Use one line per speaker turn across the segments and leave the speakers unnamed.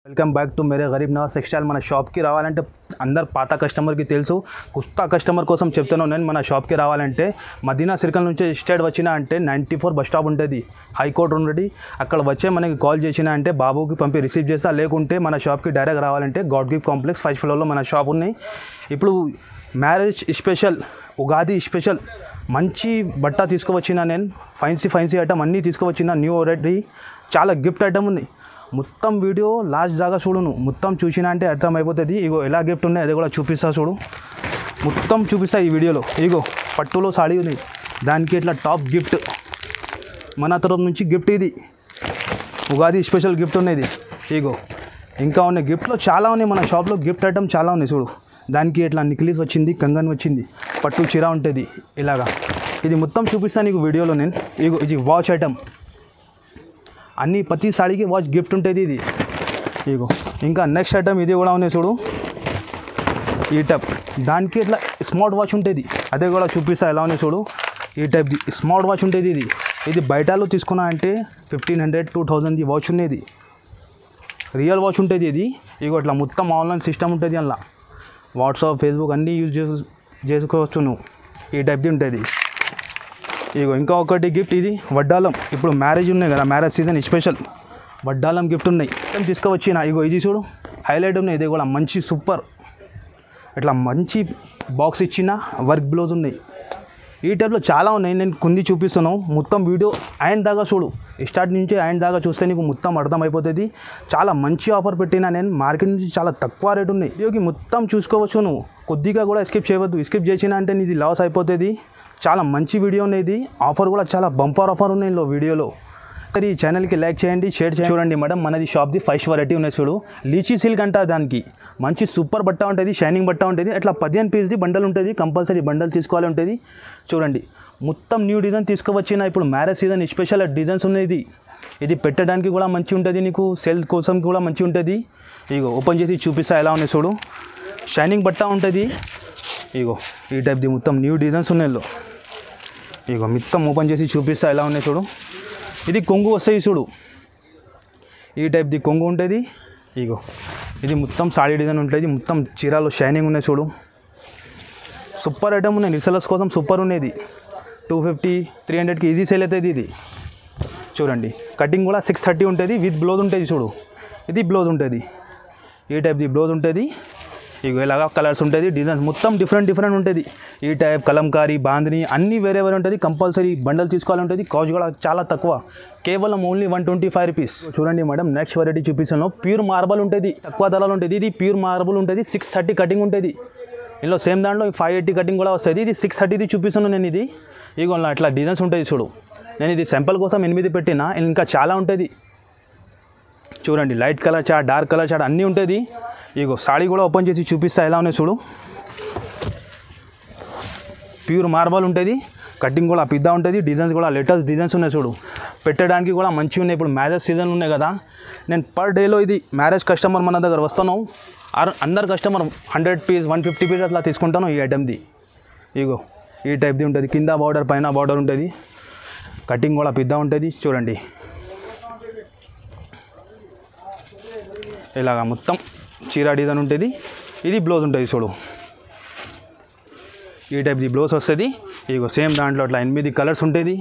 Welcome back to Mere Garib Nawaz textile. మన షాప్కి రావాలంటే అందరు పాత కస్టమర్కి తెలుసు, కొత్త కస్టమర్ కోసం చెప్తున్నాను నేను. మన షాప్కి రావాలంటే మదీనా సర్కిల్ నుంచి స్టేట్ వచ్చినా అంటే 94 బస్ స్టాప్ ఉంటుంది, హైకోర్టు ఉండేది. అక్కడ వచ్చే మనకి కాల్ చేసినా అంటే బాబుకి పంపి రిసీవ్ చేస్తా. లేకుంటే మన షాప్కి డైరెక్ట్ రావాలంటే గాడ్ గిఫ్ట్ కాంప్లెక్స్ 5th ఫ్లోర్లో మన షాప్ ఉన్నాయి. ఇప్పుడు మ్యారేజ్ స్పెషల్, ఉగాది స్పెషల్ మంచి బట్ట తీసుకువచ్చిన నేను. ఫైన్సీ ఐటమ్ అన్నీ తీసుకువచ్చిన. న్యూ వెరైటీ చాలా గిఫ్ట్ ఐటమ్ ఉంది. మొత్తం వీడియో లాస్ట్ దాకా చూడు, నువ్వు మొత్తం చూసినా అంటే అర్థమైపోతుంది. ఇగో ఎలా గిఫ్ట్ ఉన్నాయి అది కూడా చూపిస్తా చూడు, మొత్తం చూపిస్తా ఈ వీడియోలో. ఇగో పట్టులో సాడీ ఉంది, దానికి ఇట్లా టాప్ గిఫ్ట్ మన తరఫు నుంచి గిఫ్ట్. ఇది ఉగాది స్పెషల్ గిఫ్ట్ ఉన్నది. ఇగో ఇంకా ఉన్నాయి, గిఫ్ట్లో చాలా ఉన్నాయి మన షాప్లో. గిఫ్ట్ ఐటమ్ చాలా ఉన్నాయి చూడు. దానికి ఇట్లా నెక్లెస్ వచ్చింది, కంగన్ వచ్చింది, పట్టు చీర ఉంటుంది ఇలాగా. ఇది మొత్తం చూపిస్తాను నీకు వీడియోలో నేను. ఇగో ఇది వాచ్ ఐటమ్, అన్ని ప్రతి సాడీకి వాచ్ గిఫ్ట్ ఉంటుంది ఇది. ఇగో ఇంకా నెక్స్ట్ ఐటమ్ ఇది కూడా ఉన్నాయి చూడు, ఈ టైప్. దానికి ఇట్లా స్మార్ట్ వాచ్ ఉంటుంది, అదే కూడా చూపిస్తా ఎలా ఉన్నాయి చూడు. ఈ టైప్ది స్మార్ట్ వాచ్ ఉంటుంది ఇది. ఇది బయటలో తీసుకున్నా అంటే 1500-2000 వాచ్ ఉన్నది, రియల్ వాచ్ ఉంటుంది ఇది. ఇగో ఇట్లా మొత్తం ఆన్లైన్ సిస్టమ్ ఉంటుంది, అందులో వాట్సాప్ ఫేస్బుక్ అన్నీ యూజ్ చేసుకోవచ్చు నువ్వు. ఈ టైప్ది ఉంటుంది. ఇగో ఇంకా ఒకటి గిఫ్ట్, ఇది వడ్డాలం. ఇప్పుడు మ్యారేజ్ ఉన్నాయి కదా, మ్యారేజ్ సీజన్ స్పెషల్ వడ్డాలం గిఫ్ట్ ఉన్నాయి తీసుకువచ్చిన. ఇగో ఇది చూడు, హైలైట్ ఉన్నాయి. ఇది కూడా మంచి సూపర్, ఇట్లా మంచి బాక్స్ ఇచ్చిన వర్క్ బ్లౌజ్ ఉన్నాయి. ఈ టైప్లో చాలా ఉన్నాయి, నేను కొన్ని చూపిస్తున్నాను. మొత్తం వీడియో ఆయన దాకా చూడు, స్టార్ట్ నుంచి ఆయన దాకా చూస్తే నీకు మొత్తం అర్థమైపోతుంది. చాలా మంచి ఆఫర్ పెట్టినా నేను, మార్కెట్ నుంచి చాలా తక్కువ రేట్ ఉన్నాయి. వీడియోకి మొత్తం చూసుకోవచ్చు నువ్వు, కొద్దిగా కూడా స్కిప్ చేయవద్దు. స్కిప్ చేసినా అంటే నీది లాస్ అయిపోతుంది. చాలా మంచి వీడియో ఉన్నది, ఆఫర్ కూడా చాలా బంపర్ ఆఫర్ ఉన్నాయి ఇందులో వీడియోలో. కానీ ఈ ఛానల్కి లైక్ చేయండి, షేర్ చేయండి. చూడండి మేడం, మనది షాప్ది 5 వెరైటీ ఉన్నాయి చూడు. లీచీ సిల్క్ అంట, దానికి మంచి సూపర్ బట్ట ఉంటుంది, షైనింగ్ బట్ట ఉంటుంది. అట్లా 15 పీస్ది బండల్ ఉంటుంది, కంపల్సరీ బండల్ తీసుకోవాలి ఉంటుంది. చూడండి మొత్తం న్యూ డిజైన్ తీసుకువచ్చిన. ఇప్పుడు మ్యారేజ్ సీజన్ స్పెషల్ డిజైన్స్ ఉన్నాయి. ఇది పెట్టడానికి కూడా మంచి ఉంటుంది, నీకు సేల్ కోసం కూడా మంచి ఉంటుంది. ఇగో ఓపెన్ చేసి చూపిస్తా ఎలా ఉన్నాయి చూడు. షైనింగ్ బట్ట ఉంటుంది. ఇగో ఈ టైప్ది మొత్తం న్యూ డిజైన్స్ ఉన్నాయి. ఇగో మొత్తం ఓపెన్ చేసి చూపిస్తా ఎలా ఉన్నాయి చూడు. ఇది కొంగు వస్తాయి చూడు, ఈ టైప్ది కొంగు ఉంటుంది. ఇగో ఇది మొత్తం సాడీ డిజైన్ ఉంటుంది, మొత్తం చీరాలు షైనింగ్ ఉన్నాయి చూడు. సూపర్ ఐటమ్ ఉన్నాయి, రిసెలర్స్ కోసం సూపర్ ఉన్నది. 250-300కి ఈజీ సేల్ అవుతుంది ఇది. చూడండి కటింగ్ కూడా 630 ఉంటుంది, విత్ బ్లౌజ్ ఉంటుంది చూడు. ఇది బ్లౌజ్ ఉంటుంది, ఈ టైప్ది బ్లౌజ్ ఉంటుంది. ఇగో ఇలాగా కలర్స్ ఉంటుంది, డిజైన్స్ మొత్తం డిఫరెంట్ ఉంటుంది. ఈ టైప్ కలంకారీ, బాందిని అన్నీ వేరే ఉంటుంది. కంపల్సరీ బండల్ తీసుకోవాలి ఉంటుంది. కాస్ట్ కూడా చాలా తక్కువ, కేవలం ఓన్లీ 125 రూపీస్. చూడండి మేడం, నెక్స్ట్ వెరైటీ చూపిస్తాను. ప్యూర్ మార్బల్ ఉంటుంది, తక్కువ ధరలు ఉంటుంది. ఇది ప్యూర్ మార్బల్ ఉంటుంది, 630 కటింగ్ ఉంటుంది. ఇందులో సేమ్ దాంట్లో 580 కటింగ్ కూడా వస్తుంది. ఇది 630ది చూపిస్తాను నేను. ఇది ఇగో అట్లా డిజైన్స్ ఉంటుంది చూడు. నేను ఇది సింపుల్ కోసం 8 పెట్టినా, ఇంకా చాలా ఉంటుంది. చూడండి light colour chart, dark colour chart అన్నీ ఉంటుంది. ఇగో సాడీ కూడా ఓపెన్ చేసి చూపిస్తా ఎలా ఉన్నాయి చూడు. ప్యూర్ మార్బల్ ఉంటుంది, కటింగ్ కూడా పిద్దా ఉంటుంది, డిజైన్స్ కూడా లేటెస్ట్ డిజైన్స్ ఉన్నాయి చూడు. పెట్టడానికి కూడా మంచిగా ఉన్నాయి. ఇప్పుడు మ్యారేజ్ సీజన్ ఉన్నాయి కదా, నేను పర్ డేలో ఇది మ్యారేజ్ కస్టమర్ మన దగ్గర వస్తున్నావు, అందరు కస్టమర్ 100 పీస్ 150 పీస్ అట్లా తీసుకుంటాను ఈ ఐటమ్ది. ఇగో ఈ టైప్ది ఉంటుంది, కింద బార్డర్ పైన బార్డర్ ఉంటుంది, కటింగ్ కూడా పిద్దా ఉంటుంది. చూడండి ఇలాగా మొత్తం చీర డిజైన్ ఉంటుంది. ఇది బ్లౌజ్ ఉంటుంది చూడు, ఈ టైప్ది బ్లౌజ్ వస్తుంది. ఇగో సేమ్ దాంట్లో అట్లా 8 కలర్స్ ఉంటుంది.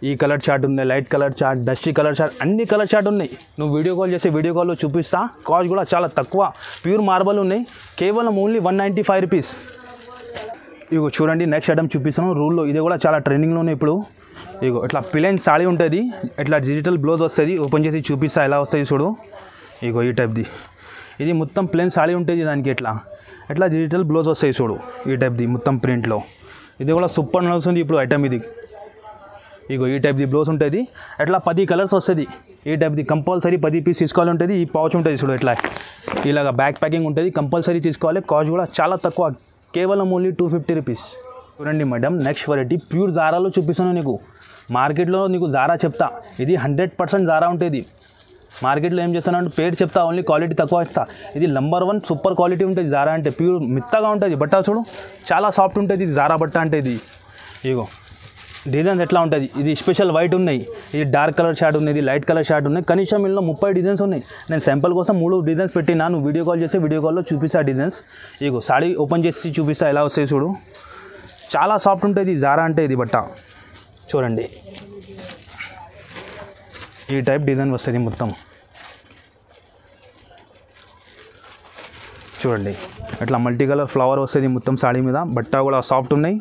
ఈ కలర్ చార్ట్ ఉంది, light colour chart, dusty colour chart, అన్ని కలర్ చార్ట్ ఉన్నాయి. నువ్వు వీడియో కాల్ చేస్తే వీడియో కాల్లో చూపిస్తా. కాస్ట్ కూడా చాలా తక్కువ, ప్యూర్ మార్బల్ ఉన్నాయి, కేవలం ఓన్లీ 195 రూపీస్. ఇగో చూడండి నెక్స్ట్ ఐటమ్ చూపిస్తాను రూల్లో. ఇది కూడా చాలా ట్రెండింగ్లోనే ఇప్పుడు. ఇగో ఇట్లా ప్లెయిన్ సాడీ ఉంటుంది, ఇట్లా డిజిటల్ బ్లౌజ్ వస్తుంది. ఓపెన్ చేసి చూపిస్తా ఎలా వస్తుంది చూడు. ఇగో ఈ టైప్ది, ఇది మొత్తం ప్లెయిన్ సాడీ ఉంటుంది, దానికి ఎట్లా డిజిటల్ బ్లౌజ్ వస్తాయి చూడు. ఈ టైప్ది మొత్తం ప్రింట్లో, ఇది కూడా సూపర్ నడుస్తుంది ఇప్పుడు ఐటమ్ ఇది. ఇగో ఈ టైప్ది బ్లౌజ్ ఉంటుంది, అట్లా 10 కలర్స్ వస్తుంది. ఈ టైప్ది కంపల్సరీ 10 పీస్ తీసుకోవాలి ఉంటుంది. ఈ పౌచ్ ఉంటుంది చూడు, ఇలాగ బ్యాక్ ప్యాకింగ్ ఉంటుంది, కంపల్సరీ తీసుకోవాలి. కాస్ట్ కూడా చాలా తక్కువ, కేవలం ఓన్లీ 250 రూపీస్. చూడండి మేడం, నెక్స్ట్ వెరైటీ ప్యూర్ జారాలో చూపిస్తాను నీకు. మార్కెట్లో నీకు జారా చెప్తా, ఇది 100% జారా ఉంటుంది. మార్కెట్లో ఏం చేస్తానంటే పేరు చెప్తా, ఓన్లీ క్వాలిటీ తక్కువ ఇస్తా. ఇది నంబర్ 1 సూపర్ క్వాలిటీ ఉంటుంది జారా అంటే. ప్యూర్ మెత్తగా ఉంటుంది బట్ట చూడు, చాలా సాఫ్ట్ ఉంటుంది ఇది జారా బట్ట అంటే. ఇది ఇగో డిజైన్స్ ఎట్లా ఉంటుంది, ఇది స్పెషల్ వైట్ ఉన్నాయి, ఇది డార్క్ కలర్ షార్ట్ ఉన్నది, లైట్ కలర్ షార్ట్ ఉన్నాయి. కనీసం ఇందులో 30 డిజైన్స్ ఉన్నాయి. నేను సింపుల్ కోసం 3 డిజైన్స్ పెట్టినా. నువ్వు వీడియో కాల్ చేస్తే వీడియో కాల్లో చూపిస్తా డిజైన్స్. ఇగో సాడీ ఓపెన్ చేసి చూపిస్తా ఎలా వస్తాయి చూడు. చాలా సాఫ్ట్ ఉంటుంది జారా అంటే ఇది బట్ట. చూడండి ఈ టైప్ డిజైన్ వస్తుంది మొత్తం. చూడండి ఇట్లా మల్టీ కలర్ ఫ్లవర్ వస్తుంది మొత్తం సాడీ మీద. బట్ట కూడా సాఫ్ట్ ఉన్నాయి.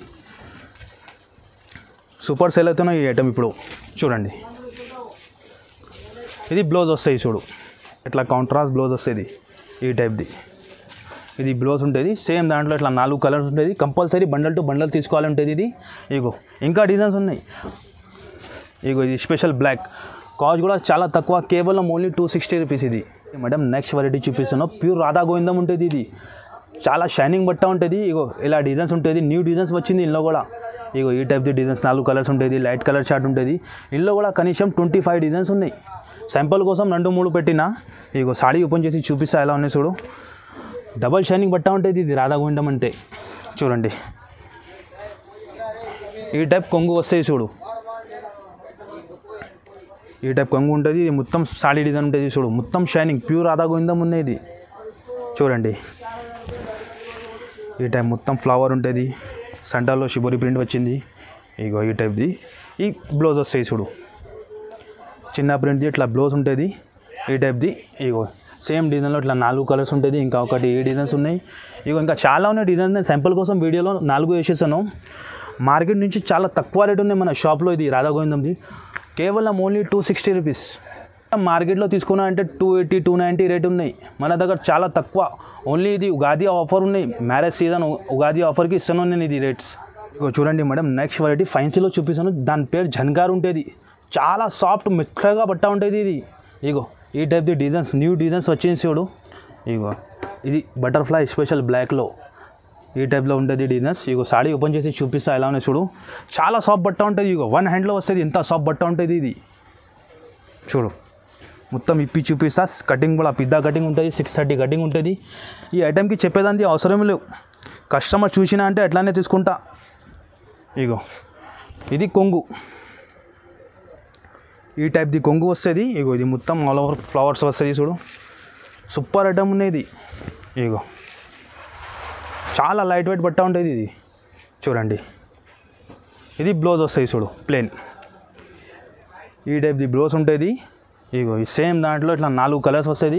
సూపర్ సేల్ అవుతున్నాయి ఈ ఐటమ్ ఇప్పుడు. చూడండి ఇది బ్లౌజ్ వస్తాయి చూడు, ఇట్లా కాంట్రాస్ట్ బ్లౌజ్ వస్తుంది ఈ టైప్ది. ఇది బ్లౌజ్ ఉంటుంది సేమ్ దాంట్లో ఇట్లా 4 కలర్స్ ఉంటుంది. కంపల్సరీ బండల్ టు బండల్ తీసుకోవాలి ఉంటుంది ఇది. ఇగో ఇంకా డిజైన్స్ ఉన్నాయి. ఇగో ఇది స్పెషల్ బ్లాక్, కాస్ట్ కూడా చాలా తక్కువ, కేవలం ఓన్లీ 260 రూపీస్ ఇది. మేడం నెక్స్ట్ వెరైటీ చూపిస్తున్నాను. ప్యూర్ రాధా గోవిందం ఉంటుంది ఇది. చాలా షైనింగ్ బట్ట ఉంటుంది. ఇగో ఇలా డిజైన్స్ ఉంటుంది. న్యూ డిజైన్స్ వచ్చింది ఇందులో కూడా. ఇగో ఈ టైప్ది డిజైన్స్ 4 కలర్స్ ఉంటుంది. లైట్ కలర్ షార్ట్ ఉంటుంది. ఇందులో కూడా కనీసం 25 డిజైన్స్ ఉన్నాయి. సింపుల్ కోసం 2-3 పెట్టినా. ఇగో సాడీ ఓపెన్ చేసి చూపిస్తా ఎలా ఉన్నాయి చూడు. డబల్ షైనింగ్ బట్ట ఉంటుంది ఇది రాధా గోవిందం అంటే. చూడండి ఈ టైప్ కొంగు వస్తాయి చూడు. ఈ టైప్ కొంగు ఉంటుంది. ఇది మొత్తం సాడీ డిజైన్ ఉంటుంది చూడు. మొత్తం షైనింగ్ ప్యూర్ రాధా గోవిందం ఉన్నాయి ఇది. చూడండి ఈ టైప్ మొత్తం ఫ్లవర్ ఉంటుంది. సెంటర్లో షిబోరి ప్రింట్ వచ్చింది. ఇగో ఈ టైప్ది. ఈ బ్లౌజ్ వస్తాయి చూడు, చిన్న ప్రింట్ది ఇట్లా బ్లౌజ్ ఉంటుంది ఈ టైప్ది. ఇగో సేమ్ డిజైన్లో ఇట్లా 4 కలర్స్ ఉంటుంది. ఇంకా ఒకటి 7 డిజైన్స్ ఉన్నాయి. ఇగో ఇంకా చాలా ఉన్నాయి డిజైన్స్. నేను సింపుల్ కోసం వీడియోలో 4 వేసేసాను. మార్కెట్ నుంచి చాలా తక్కువ రేట్ ఉన్నాయి మన షాప్లో. ఇది రాధా గోవిందంది కేవలం ఓన్లీ 260 రూపీస్. మార్కెట్లో తీసుకున్నా అంటే 280, 290 రేట్ ఉన్నాయి. మన దగ్గర చాలా తక్కువ. ఓన్లీ ఇది ఉగాది ఆఫర్ ఉన్నాయి. మ్యారేజ్ సీజన్ ఉగాది ఆఫర్కి ఇస్తాను నేను ఇది రేట్స్. ఇగో చూడండి మేడం నెక్స్ట్ వెరైటీ ఫైన్సీలో చూపిస్తాను. దాని పేరు జన్గార్ ఉంటుంది. చాలా సాఫ్ట్ మెత్తగా బట్ట ఉంటుంది ఇది. ఇగో ఈ టైప్ది డిజైన్స్ న్యూ డిజైన్స్ వచ్చింది చూడు. ఇగో ఇది బటర్ఫ్లై స్పెషల్ బ్లాక్లో ఈ టైప్లో ఉంటుంది డిజైన్స్. ఇగో సాడీ ఓపెన్ చేసి చూపిస్తా ఎలా ఉన్నాయి చూడు. చాలా సాఫ్ట్ బట్ట ఉంటుంది. ఇగో 1 హ్యాండ్లో వస్తుంది. ఎంత సాఫ్ట్ బట్ట ఉంటుంది ఇది చూడు. మొత్తం ఇప్పి చూపిస్తా. కటింగ్ కూడా పిద్దా కటింగ్ ఉంటుంది. 630 కటింగ్ ఉంటుంది. ఈ ఐటెంకి చెప్పేదానికి అవసరం లేవు. కస్టమర్ చూసినా అంటే అట్లానే తీసుకుంటా. ఇగో ఇది కొంగు, ఈ టైప్ది కొంగు వస్తుంది. ఇగో ఇది మొత్తం ఆల్ ఓవర్ ఫ్లవర్స్ వస్తుంది చూడు. సూపర్ ఐటమ్ ఉన్నది. ఇగో చాలా లైట్ వెయిట్ బట్ట ఉంటుంది ఇది. చూడండి ఇది బ్లౌజ్ వస్తుంది చూడు ప్లెయిన్. ఈ టైప్ది బ్లౌజ్ ఉంటుంది. ఇగో ఈ సేమ్ దాంట్లో ఇట్లా 4 కలర్స్ వస్తుంది.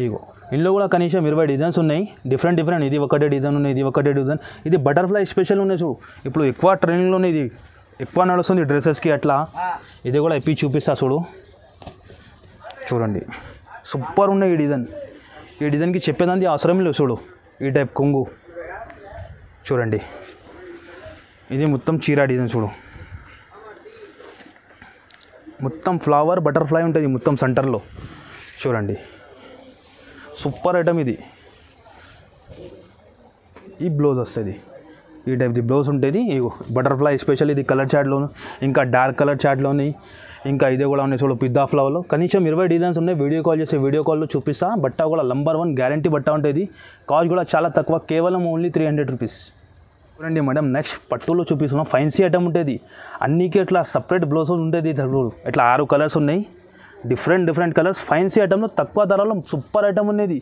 ఇగో ఇందులో కూడా కనీసం 20 డిజైన్స్ ఉన్నాయి. డిఫరెంట్. ఇది ఒకటే డిజైన్ ఉన్నాయి, ఇది ఒకటే డిజైన్. ఇది బటర్ఫ్లై స్పెషల్ ఉన్నాయి చూడు. ఇప్పుడు ఎక్కువ ట్రెండింగ్లోనే ఇది ఎక్కువ నడుస్తుంది డ్రెస్సెస్కి అట్లా. ఇది కూడా ఇప్పి చూపిస్తా చూడు. చూడండి సూపర్ ఉన్నాయి ఈ డిజైన్. ఈ డిజైన్కి చెప్పేదానికి అవసరం లేదు చూడు. ఈ టైప్ కొంగు చూడండి. ఇది మొత్తం చీర డిజైన్ చూడు. మొత్తం ఫ్లవర్ బటర్ఫ్లై ఉంటుంది మొత్తం సెంటర్లో. చూడండి సూపర్ ఐటమ్ ఇది. ఈ బ్లౌజ్ వస్తుంది. ఈ టైప్ది బ్లౌజ్ ఉంటుంది. ఇగో బటర్ఫ్లై స్పెషల్ ఇది కలర్ చార్ట్లోను, ఇంకా డార్క్ కలర్ చార్ట్లోని, ఇంకా ఇదే కూడా ఉన్నాయి చూడు పిద్దా ఫ్లవర్లో. కనీసం 20 డిజైన్స్ ఉన్నాయి. వీడియో కాల్ చేసి వీడియో కాల్లో చూపిస్తా. బట్ట కూడా నంబర్ 1 గ్యారంటీ బట్ట ఉంటుంది. కాస్ట్ కూడా చాలా తక్కువ, కేవలం ఓన్లీ 300 రూపీస్. చూడండి మేడం నెక్స్ట్ పట్టులో చూపిస్తున్నాం. ఫైన్సీ ఐటమ్ ఉంటుంది. అన్నికి ఇట్లా సపరేట్ బ్లౌజ్ ఉంటుంది. ఇట్లా 6 కలర్స్ ఉన్నాయి. Different colours. ఫైన్సీ ఐటమ్లో తక్కువ ధరలో సూపర్ ఐటమ్ ఉన్నది.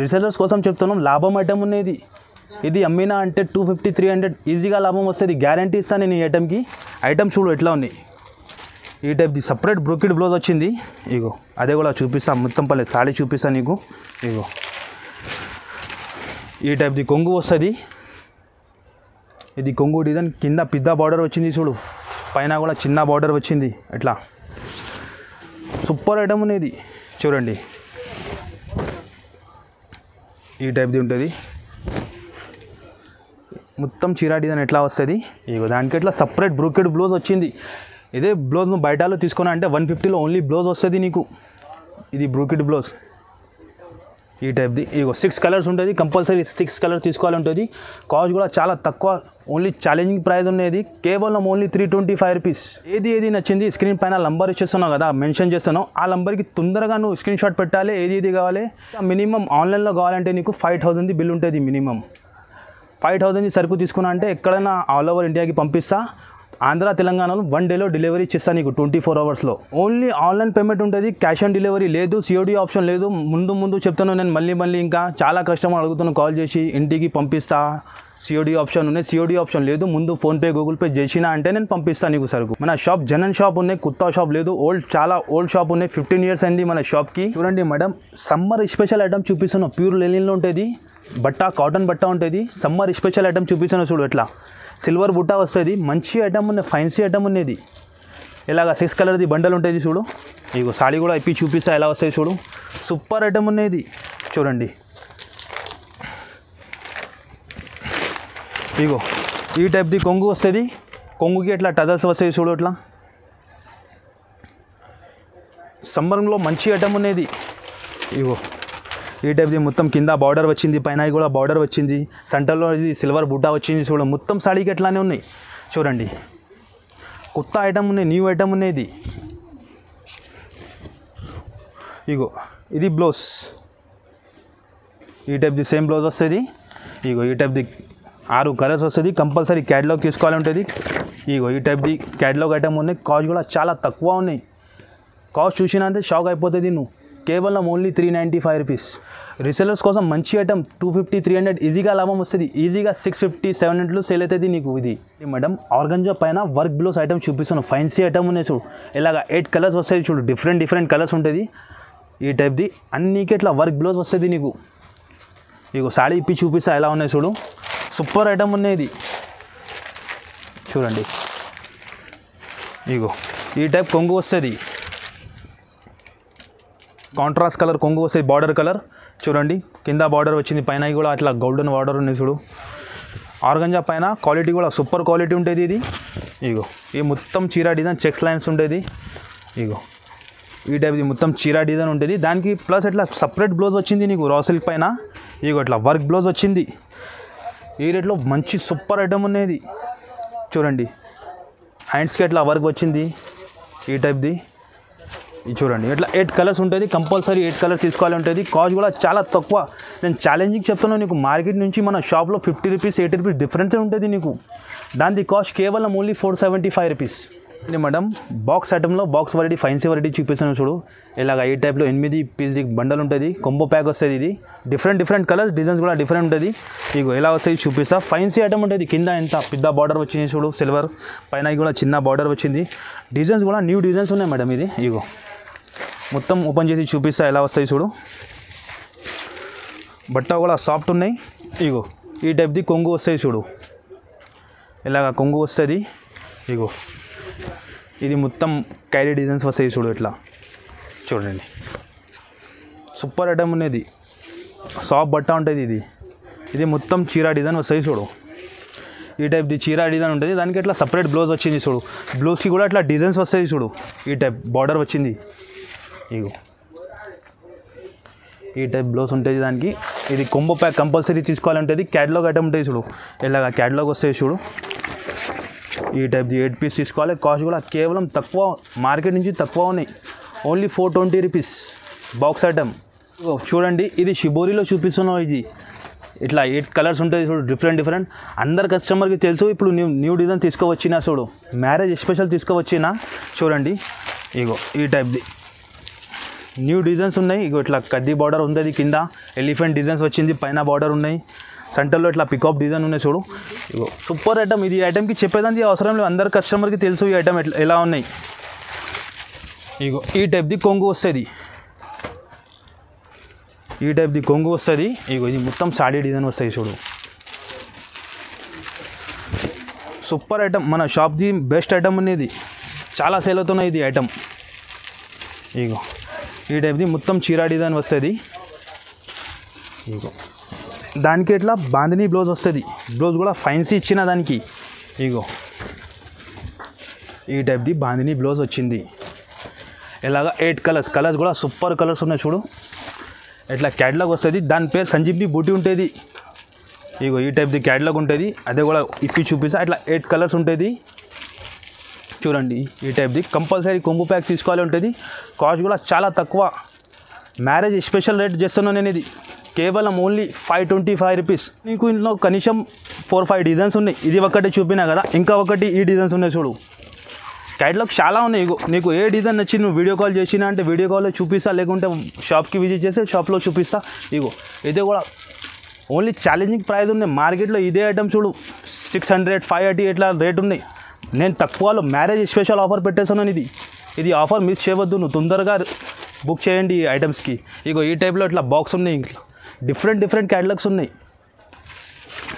రీసెలర్స్ కోసం చెప్తున్నాం. లాభం ఐటమ్ ఉన్నది. ఇది అమ్మినా అంటే 250, 300 ఈజీగా లాభం వస్తుంది. గ్యారంటీ ఇస్తాను నేను ఈ ఐటమ్కి. ఐటమ్ చూడు ఎట్లా ఉన్నాయి. ఈ టైప్ది సపరేట్ బ్రోకెడ్ బ్లౌజ్ వచ్చింది. ఇగో అదే కూడా చూపిస్తాను. మొత్తం పల్లె సాడీ చూపిస్తాను నీకు. ఇగో ఈ టైప్ది కొంగు వస్తుంది. ఇది కొంగు డిజైన్. కింద పెద్ద బార్డర్ వచ్చింది చూడు. పైన కూడా చిన్న బార్డర్ వచ్చింది. ఇట్లా సూపర్ ఐటమ్ ఉన్నది. చూడండి ఈ టైప్ది ఉంటుంది. మొత్తం చీర డిజైన్ ఎట్లా వస్తుంది. ఇగో దానికి ఇట్లా సపరేట్ బ్రోకెడ్ బ్లౌజ్ వచ్చింది. ఇదే బ్లౌజ్ నువ్వు బయటలో తీసుకున్నా అంటే 150లో ఓన్లీ బ్లౌజ్ వస్తుంది నీకు. ఇది బ్రోకెడ్ బ్లౌజ్ ఈ టైప్ది. ఇగో 6 కలర్స్ ఉంటుంది. కంపల్సరీ 6 కలర్స్ తీసుకోవాలి ఉంటుంది. కాస్ట్ కూడా చాలా తక్కువ. ఓన్లీ ఛాలెంజింగ్ ప్రైస్ ఉన్నది. కేవలం ఓన్లీ 325 రూపీస్. ఏది నచ్చింది స్క్రీన్ పైన నంబర్ ఇచ్చేస్తున్నావు కదా, మెన్షన్ చేస్తాను. ఆ నంబర్కి తొందరగా నువ్వు స్క్రీన్ షాట్ పెట్టాలి. ఏది కావాలి. మినిమం ఆన్లైన్లో కావాలంటే నీకు 5000 బిల్ ఉంటుంది. మినిమం 5000 సరుకు తీసుకున్నా అంటే ఎక్కడైనా ఆల్ ఓవర్ ఇండియాకి పంపిస్తా. ఆంధ్ర తెలంగాణలో 1 డేలో డెలివరీ ఇచ్చేస్తాను నీకు 24 అవర్స్లో. ఓన్లీ ఆన్లైన్ పేమెంట్ ఉంటుంది, క్యాష్ ఆన్ డెలివరీ లేదు, సిఓడి ఆప్షన్ లేదు. ముందు చెప్తాను నేను మళ్ళీ ఇంకా చాలా కస్టమర్ అడుగుతున్నాను కాల్ చేసి ఇంటికి పంపిస్తా, సిఓడి ఆప్షన్ ఉన్నాయి. సిఓడి ఆప్షన్ లేదు, ముందు ఫోన్పే గూగుల్ పే చేసినా అంటే నేను పంపిస్తాను నీకు సరుకు. మన షాప్ జనన్ షాప్ ఉన్నాయి, కొత్త షాప్ లేదు, చాలా ఓల్డ్ షాప్ ఉన్నాయి. 15 years అయింది మన షాప్కి. చూడండి మేడం, సమ్మర్ స్పెషల్ ఐటమ్ చూపిస్తున్నాను. ప్యూర్ లెనిన్లో ఉంటుంది బట్ట, కాటన్ బట్ట ఉంటుంది. సమ్మర్ స్పెషల్ ఐటమ్ చూపిస్తున్నాను చూడు. ఎట్లా సిల్వర్ బుట్ట వస్తుంది, మంచి ఐటమ్ ఉన్నాయి, ఫ్యాన్సీ ఐటమ్ ఉన్నది. ఇలాగ 6 కలర్ది బండల్ ఉంటుంది చూడు. ఇగో సాడీ కూడా ఇప్పి చూపిస్తా ఎలా వస్తాయి చూడు. సూపర్ ఐటమ్ ఉన్నది చూడండి. ఇగో ఈ టైప్ది కొంగు వస్తుంది, కొంగుకి ఎట్లా టజల్స్ వస్తాయి చూడు. అట్లా సమ్మర్లో మంచి ఐటమ్ ఉన్నది. ఇగో ఈ టైప్ది మొత్తం కింద బార్డర్ వచ్చింది, పైన కూడా బార్డర్ వచ్చింది, సెంటర్లో ఇది సిల్వర్ బుట్ట వచ్చింది చూడు. మొత్తం సాడీకి ఎట్లానే ఉన్నాయి చూడండి. కొత్త ఐటమ్ ఉన్నాయి, న్యూ ఐటమ్ ఉన్నది. ఇగో ఇది బ్లౌజ్, ఈ టైప్ది సేమ్ బ్లౌజ్ వస్తుంది. ఇగో ఈ టైప్ది 6 కలర్స్ వస్తుంది. కంపల్సరీ క్యాటలాగ్ తీసుకోవాలి ఉంటుంది. ఇగో ఈ టైప్ది క్యాటలాగ్ ఐటమ్ ఉన్నాయి. కాస్ట్ కూడా చాలా తక్కువ ఉన్నాయి. కాస్ట్ చూసినంతే షాక్ అయిపోతుంది నువ్వు. కేవలం ఓన్లీ 395 రూపీస్. రీసెలర్స్ కోసం మంచి ఐటమ్ 250, 300 ఈజీగా లాభం వస్తుంది. ఈజీగా 650, 700 సేల్ అవుతుంది నీకు. ఇది మేడం ఆర్గంజా పైన వర్క్ బ్లౌజ్ ఐటమ్ చూపిస్తాను. ఫ్యాన్సీ ఐటమ్ ఉన్నాయి చూడు. ఇలాగ 8 కలర్స్ వస్తాయి చూడు. డిఫరెంట్ కలర్స్ ఉంటుంది. ఈ టైప్ది అన్నికే ఇట్లా వర్క్ బ్లౌజ్ వస్తుంది నీకు. ఇగో సాడీ ఇప్పి చూపిస్తా ఎలా ఉన్నాయి చూడు. సూపర్ ఐటమ్ ఉన్నది చూడండి. ఇగో ఈ టైప్ కొంగు వస్తుంది, కాంట్రాస్ట్ కలర్ కొంగు వస్తుంది, బార్డర్ కలర్ చూడండి. కింద బార్డర్ వచ్చింది, పైన కూడా అట్లా గోల్డెన్ బార్డర్ ఉంది చూడు. ఆర్గంజా పైన క్వాలిటీ కూడా సూపర్ క్వాలిటీ ఉంటుంది ఇది. ఇగో ఈ మొత్తం చీర డిజైన్ చెక్స్ లైన్స్ ఉంటుంది. ఇగో ఈ టైప్ది మొత్తం చీర డిజైన్ ఉంటుంది. దానికి ప్లస్ ఇట్లా సపరేట్ బ్లౌజ్ వచ్చింది నీకు రా సిల్క్ పైన. ఇగో ఇట్లా వర్క్ బ్లౌజ్ వచ్చింది. ఈ రేట్లో మంచి సూపర్ ఐటమ్ ఉన్నది చూడండి. హ్యాండ్స్కి ఎట్లా వర్క్ వచ్చింది ఈ టైప్ది. ఇది చూడండి ఇట్లా 8 కలర్స్ ఉంటుంది. కంపల్సరీ 8 కలర్స్ తీసుకోవాలి ఉంటుంది. కాస్ట్ కూడా చాలా తక్కువ. నేను ఛాలెంజింగ్ చెప్తున్నాను నీకు. మార్కెట్ నుంచి మన షాప్లో 50 రూపీస్ 80 రూపీస్ డిఫరెన్స్ ఉంటుంది నీకు. దాని కాస్ట్ కేవలం ఓన్లీ 475 రూపీస్. మేడం బాక్స్ ఐటెంలో బాక్స్ వెరైటీ, ఫ్యాన్సీ వెరైటీ చూపిస్తున్నాను చూడు. ఇలాగ ఈ టైప్లో 8 పీస్ బండల్ ఉంటుంది. కొంబో ప్యాక్ వస్తుంది. ఇది డిఫరెంట్ కలర్స్, డిజైన్స్ కూడా డిఫరెంట్ ఉంటుంది. ఇగో ఎలా వస్తుంది చూపిస్తా. ఫ్యాన్సీ ఐటమ్ ఉంటుంది. కింద ఎంత పెద్ద బార్డర్ వచ్చింది చూడు సిల్వర్, పైన కూడా చిన్న బార్డర్ వచ్చింది. డిజైన్స్ కూడా న్యూ డిజైన్స్ ఉన్నాయి మేడం. ఇది ఇగో మొత్తం ఓపెన్ చేసి చూపిస్తా ఎలా వస్తాయి చూడు. బట్ట కూడా సాఫ్ట్ ఉన్నాయి. ఇగో ఈ టైప్ది కొంగు వస్తాయి చూడు. ఇలాగ కొంగు వస్తుంది. ఇగో ఇది మొత్తం క్యారీ డిజైన్స్ వస్తాయి చూడు. ఇట్లా చూడండి సూపర్ ఐటమ్ ఉన్నది. సాఫ్ట్ బట్ట ఉంటుంది ఇది. ఇది మొత్తం చీర డిజైన్ వస్తాయి చూడు. ఈ టైప్ది చీర డిజైన్ ఉంటుంది. దానికి ఇట్లా సపరేట్ బ్లౌజ్ వచ్చింది చూడు. బ్లౌజ్కి కూడా ఇట్లా డిజైన్స్ వస్తాయి చూడు. ఈ టైప్ బార్డర్ వచ్చింది. ఇగో ఈ టైప్ బ్లౌజ్ ఉంటుంది దానికి. ఇది కొంబో ప్యాక్ కంపల్సరీ తీసుకోవాలి ఉంటుంది. క్యాటలాగ్ ఐటమ్ ఉంటుంది చూడు. ఇలాగ క్యాటలాగ్ వస్తాయి చూడు. ఈ టైప్ది 8 పీస్ తీసుకోవాలి. కాస్ట్ కూడా కేవలం తక్కువ, మార్కెట్ నుంచి తక్కువ ఉన్నాయి. Only 420 rupees box item. చూడండి ఇది షిబోరిలో చూపిస్తున్నాం. ఇది ఇట్లా 8 కలర్స్ ఉంటుంది చూడు. డిఫరెంట్ అందరు కస్టమర్కి తెలుసు. ఇప్పుడు న్యూ డిజైన్ తీసుకువచ్చినా చూడు. మ్యారేజ్ స్పెషల్ తీసుకువచ్చినా చూడండి. ఇగో ఈ టైప్ది న్యూ డిజైన్స్ ఉన్నాయి. ఇగో ఇట్లా కడ్డీ బార్డర్ ఉంది. కింద ఎలిఫెంట్ డిజైన్స్ వచ్చింది, పైన బార్డర్ ఉన్నాయి. సెంటర్లో ఇట్లా పికప్ డిజైన్ ఉన్నాయి చూడు. ఇగో సూపర్ ఐటమ్. ఇది ఐటమ్కి చెప్పేదానికి అవసరం లేదు, అందరు కస్టమర్కి తెలుసు ఈ ఐటమ్ ఎలా ఉన్నాయి. ఇగో ఈ టైప్ది కొంగు వస్తుంది. ఈ టైప్ది కొంగు వస్తుంది. ఇగో ఇది మొత్తం సాడీ డిజైన్ వస్తాయి చూడు. Super item. మన షాప్ది బెస్ట్ ఐటమ్ ఉన్నది. చాలా సేల్ అవుతున్నాయి ఇది ఐటమ్. ఇగో ఈ టైప్ది మొత్తం చీర డిజైన్ వస్తుంది. ఇగో దానికి ఇట్లా బాందిని బ్లౌజ్ వస్తుంది. బ్లౌజ్ కూడా ఫ్యాన్సీ ఇచ్చిన దానికి. ఇగో ఈ టైప్ది బాందిని బ్లౌజ్ వచ్చింది. ఇలాగ 8 కలర్స్ కూడా సూపర్ కలర్స్ ఉన్నాయి చూడు. ఇట్లా క్యాటలాగ్ వస్తుంది. దాని పేరు సంజీవ్ని బూటీ ఉంటుంది. ఇగో ఈ టైప్ది క్యాటలాగ్ ఉంటుంది. అదే కూడా ఇప్పి చూపిస్తా. ఇట్లా 8 కలర్స్ ఉంటుంది చూడండి. ఈ టైప్ది కంపల్సరీ కొంగు ప్యాక్ తీసుకోవాలి ఉంటుంది. కాస్ట్ కూడా చాలా తక్కువ. మ్యారేజ్ స్పెషల్ రేట్ చేస్తున్నాను నేను. ఇది కేవలం ఓన్లీ 525 రూపీస్. మీకు ఇంట్లో కనీసం 4-5 డిజైన్స్ ఉన్నాయి. ఇది ఒకటి చూపినా కదా, ఇంకా ఒకటి ఈ డిజైన్స్ ఉన్నాయి చూడు. క్యాటలాగ్ చాలా ఉన్నాయి. నీకు ఏ డిజైన్ నచ్చి నువ్వు వీడియో కాల్ చేసినా అంటే వీడియో కాల్లో చూపిస్తా, లేకుంటే షాప్కి విజిట్ చేస్తే షాప్లో చూపిస్తా. ఇదే కూడా ఓన్లీ ఛాలెంజింగ్ ప్రైస్ ఉన్నాయి. మార్కెట్లో ఇదే ఐటమ్ చూడు 600, 580 ఇట్లా రేట్ ఉన్నాయి. నేను తక్కువలో మ్యారేజ్ స్పెషల్ ఆఫర్ పెట్టేస్తున్నాను. ఇది ఆఫర్ మిస్ చేయవద్దు, నువ్వు తొందరగా బుక్ చేయండి ఈ ఐటమ్స్కి. ఈ టైప్లో ఇట్లా బాక్స్ ఉన్నాయి. ఇంట్లో డిఫరెంట్ క్యాటలాగ్స్ ఉన్నాయి.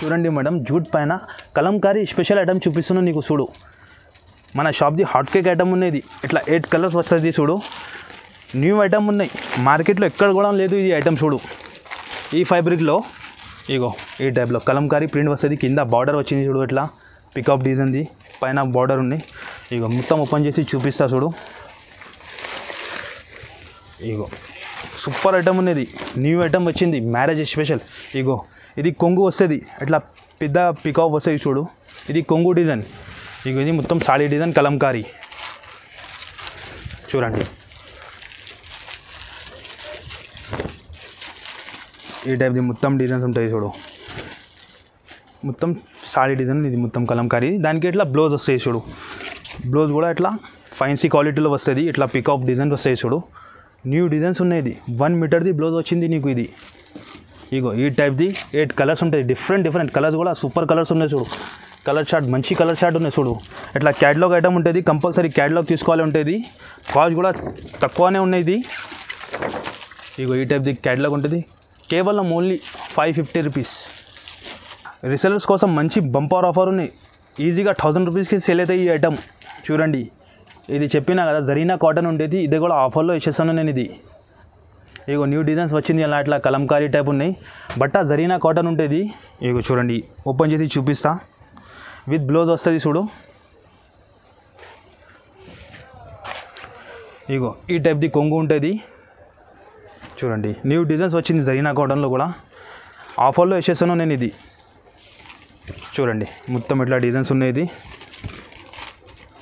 చూడండి మేడం, జూట్ పైన కలంకారీ స్పెషల్ ఐటమ్ చూపిస్తున్నాను నీకు. చూడు, మన షాప్ది హాట్ కేక్ ఐటమ్ ఉన్నది. ఇట్లా 8 కలర్స్ వస్తుంది చూడు. న్యూ ఐటమ్ ఉన్నాయి, మార్కెట్లో ఎక్కడ కూడా లేదు ఇది ఐటమ్. చూడు, ఈ ఫ్యాబ్రిక్లో ఈ టైప్లో కలంకారీ ప్రింట్ వస్తుంది. కింద బార్డర్ వచ్చింది చూడు, ఇట్లా పికప్ డిజైన్ది, పైన బార్డర్ ఉన్నాయి. మొత్తం ఓపెన్ చేసి చూపిస్తా చూడు. సూపర్ ఐటమ్ ఉన్నది, న్యూ ఐటమ్ వచ్చింది, మ్యారేజ్ స్పెషల్. ఇది కొంగు వస్తుంది, ఇట్లా పెద్ద పికప్ వస్తుంది చూడు. ఇది కొంగు డిజైన్. ఇది మొత్తం సాడీ డిజైన్ కలంకారీ. చూడండి, ఈ టైప్ది మొత్తం డిజైన్స్ ఉంటాయి చూడు. మొత్తం సాడీ డిజైన్, ఇది మొత్తం కలంకారీ. దానికి ఇట్లా బ్లౌజ్ వస్తాయి చూడు. బ్లౌజ్ కూడా ఇట్లా ఫైన్సీ క్వాలిటీలో వస్తుంది. ఇట్లా పికప్ డిజైన్ వస్తాయి చూడు. న్యూ డిజైన్స్ ఉన్నాయి. ఇది 1 మీటర్ది బ్లౌజ్ వచ్చింది నీకు. ఇది ఈ టైప్ది 8 కలర్స్ ఉంటాయి. డిఫరెంట్ కలర్స్ కూడా సూపర్ కలర్స్ ఉన్నాయి చూడు. కలర్ షార్ట్, మంచి కలర్ షార్ట్ ఉన్నాయి చూడు. ఇట్లా క్యాటలాగ్ ఐటమ్ ఉంటుంది, కంపల్సరీ క్యాటలాగ్ తీసుకోవాలి ఉంటుంది. కాస్ట్ కూడా తక్కువనే ఉన్నాయి. ఈ టైప్ది క్యాటలాగ్ ఉంటుంది, కేవలం ఓన్లీ 550 రూపీస్. రీసెలర్స్ కోసం మంచి బంపర్ ఆఫర్ ఉన్నాయి. ఈజీగా 1000 రూపీస్కి సేల్ అవుతాయి ఈ ఐటమ్. చూడండి, ఇది చెప్పినా కదా జరీనా కాటన్ ఉండేది, ఇది కూడా ఆఫర్లో ఇచ్చేస్తాను నేను. ఇది న్యూ డిజైన్స్ వచ్చింది, అలా అట్లా కలంకారీ టైప్ ఉన్నాయి. బట్ట జరీనా కాటన్ ఉంటుంది. చూడండి, ఓపెన్ చేసి చూపిస్తా. విత్ బ్లౌజ్ వస్తుంది చూడు. ఈ టైప్ది కొంగు ఉంటుంది. చూడండి, న్యూ డిజైన్స్ వచ్చింది జరీనా కాటన్లో కూడా, ఆఫర్లో వేసేస్తాను నేను. ఇది చూడండి, మొత్తం ఇట్లా డిజైన్స్ ఉన్నాయి. ఇది